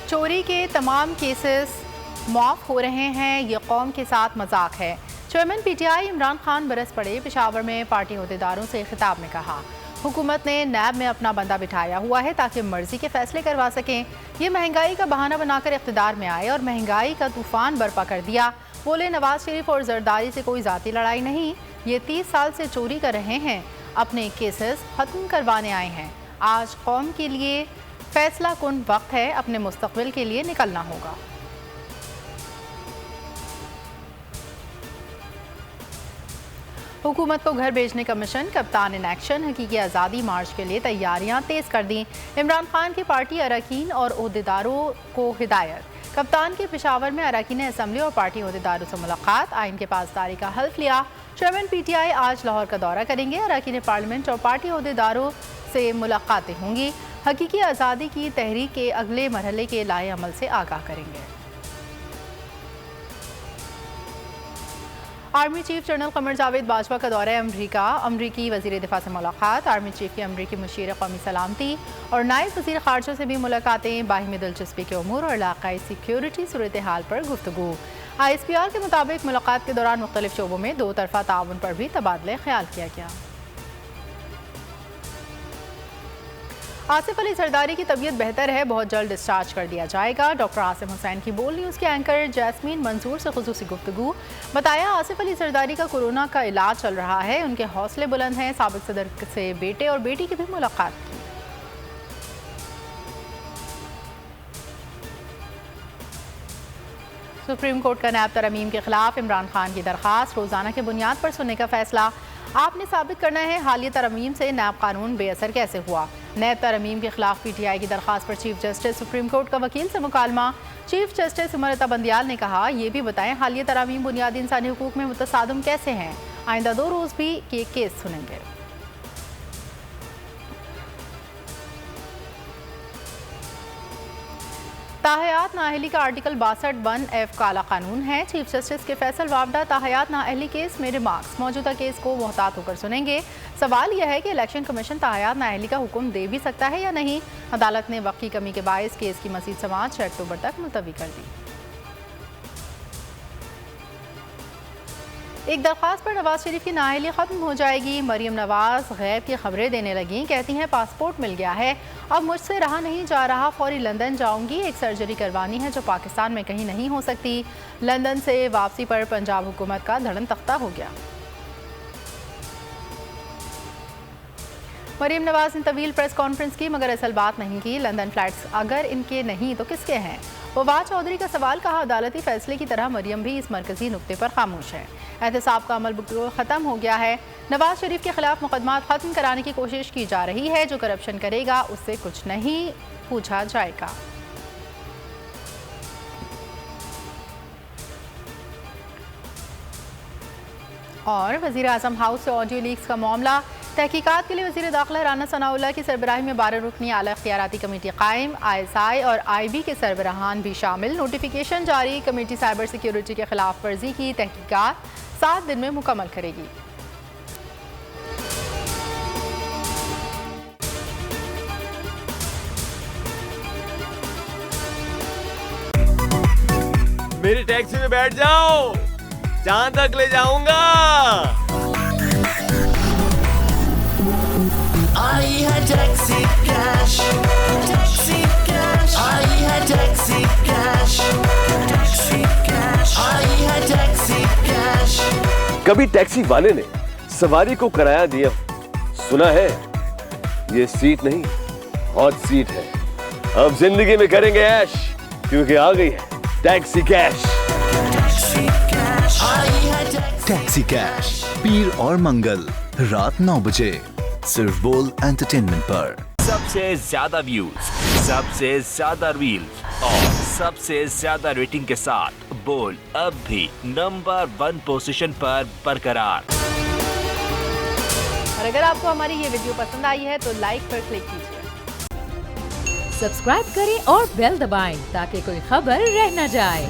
चोरी के तमाम केसेस माफ हो रहे हैं, ये कौम के साथ मजाक है। चेयरमैन पीटीआई इमरान खान बरस पड़े। पेशावर में पार्टी अहदेदारों से खिताब में कहा, हुकूमत ने नैब में अपना बंदा बिठाया हुआ है ताकि मर्जी के फैसले करवा सकें। ये महंगाई का बहाना बनाकर इख्तिदार में आए और महंगाई का तूफान बर्पा कर दिया। बोले, नवाज शरीफ और जरदारी से कोई जाती लड़ाई नहीं, ये 30 साल से चोरी कर रहे हैं, अपने केसेस खत्म करवाने आए हैं। आज कौम के लिए फैसला कुन वक्त है, अपने मुस्तकबिल के लिए निकलना होगा। हुकूमत को घर भेजने का मिशन, कप्तान इन एक्शन। हकीकी आज़ादी मार्च के लिए तैयारियां तेज कर दी। इमरान खान की पार्टी अरकान और ओहदेदारों को हिदायत। कप्तान के पेशावर में अरकान असम्बली और पार्टी ओहदेदारों से मुलाकात, आइन के पासदारी का हल्फ लिया। चेयरमैन पीटीआई आज लाहौर का दौरा करेंगे। अरकान पार्लियामेंट और पार्टी ओहदेदारों से मुलाकातें होंगी। हकीकी आज़ादी की तहरीक के अगले मरहले के लाए अमल से आगाह करेंगे। Army chief general Qamar Javed Bajwa का दौरा अमरीका। अमरीकी वज़ीर दिफा से मुलाकात, आर्मी चीफ की अमरीकी मुशीर कौमी सलामती और नायब वज़ीर ख़ारजा से भी मुलाकातें। बाहिमी दिलचस्पी के उमूर और इलाक़ाई सिक्योरिटी सूरत हाल पर गुफ्तगू। ISPR के मुताबिक मुलाकात के दौरान मुख्तलिफ शोबों में दो तरफ़ा ताउन पर भी तबादले ख्याल किया गया। आसिफ अली जरदारी की तबीयत बेहतर है, बहुत जल्द डिस्चार्ज कर दिया जाएगा। डॉक्टर आसिम हुसैन की बोल न्यूज़ के एंकर जैस्मीन मंसूर से खुसूसी गुफ्तगू। बताया, आसिफ अली जरदारी का कोरोना का इलाज चल रहा है, उनके हौसले बुलंद हैं। साबिक सदर से बेटे और बेटी की भी मुलाकात की। सुप्रीम कोर्ट का नैब तरमीम के खिलाफ इमरान खान की दरखास्त, रोजाना की बुनियाद पर सुनने का फैसला। आपने साबित करना है हालिया तरमीम से नैब कानून बेअसर कैसे हुआ। नैब तरमीम के खिलाफ पीटीआई की दरखास्त पर चीफ जस्टिस सुप्रीम कोर्ट का वकील से मुकालमा। चीफ जस्टिस उमर बंदियाल ने कहा, ये भी बताएं हालिया तरमीम बुनियादी इंसानी हुकूक में मुतसादम कैसे हैं। आइंदा 2 रोज भी ये केस सुनेंगे। ताहयात नाअहली का आर्टिकल 62(1)(f) काला कानून है। चीफ जस्टिस के फैसल वापडा ताहयात नाअहली केस में रिमार्क्स, मौजूदा केस को मोहतात होकर सुनेंगे। सवाल यह है कि इलेक्शन कमीशन ताहयात नाअहली का हुक्म दे भी सकता है या नहीं। अदालत ने वक्त की कमी के बायस केस की मज़ीद समाअत 6 अक्टूबर तक मुलतवी कर दी। एक दरख्वास्त पर नवाज शरीफ की नाअहली खत्म हो जाएगी। मरियम नवाज गैब की खबरें देने लगी, कहती हैं पासपोर्ट मिल गया है, अब मुझसे रहा नहीं जा रहा, फौरी लंदन जाऊंगी। एक सर्जरी करवानी है जो पाकिस्तान में कहीं नहीं हो सकती। लंदन से वापसी पर पंजाब हुकूमत का धड़न तख्ता हो गया। मरियम नवाज ने तवील प्रेस कॉन्फ्रेंस की मगर असल बात नहीं की। लंदन फ्लैट्स अगर इनके नहीं तो किसके हैं। ववाद चौधरी का सवाल, कहा अदालती फैसले की तरह मरियम भी इस मरकजी नुक्ते पर खामोश है। एहतसाब का अमल ख़त्म हो गया है। नवाज शरीफ के खिलाफ मुकदमात ख़त्म कराने की कोशिश की जा रही है। जो करप्शन करेगा उससे कुछ नहीं पूछा जाएगा। और वज़ीर आज़म हाउस से ऑडियो लीक्स का मामला, तहकीकात के लिए वज़ीर दाखिला राना सनाउल्लाह की सरबराही में 12 रुकनी आला इख्तियाराती कमेटी कायम। ISI और IB के सरबराहान भी शामिल। नोटिफिकेशन जारी। कमेटी साइबर सिक्योरिटी के खिलाफ वर्जी की तहकीकात 7 दिन में मुकम्मल करेगी। मेरी टैक्सी में बैठ जाओ, जहां तक ले जाऊंगा। आई है टैक्सी कैश, टैक्सी कैश, आई है टैक्सी कैश, टैक्सी कैश, आई है टैक्सी कैश। कभी टैक्सी वाले ने सवारी को किराया दिया, सुना है ये सीट नहीं हॉट सीट है। अब जिंदगी में करेंगे ऐश, क्योंकि आ गई है टैक्सी कैश। टैक्सी कैश पीर और मंगल रात 9 बजे सिर्फ बोल एंटरटेनमेंट पर। सबसे ज्यादा व्यूज, सबसे ज्यादा रील्स और सबसे ज्यादा रेटिंग के साथ बोल अब भी नंबर 1 पोजीशन पर बरकरार। और अगर आपको हमारी ये वीडियो पसंद आई है तो लाइक पर क्लिक कीजिए, सब्सक्राइब करें और बेल दबाएं ताकि कोई खबर रह न जाए।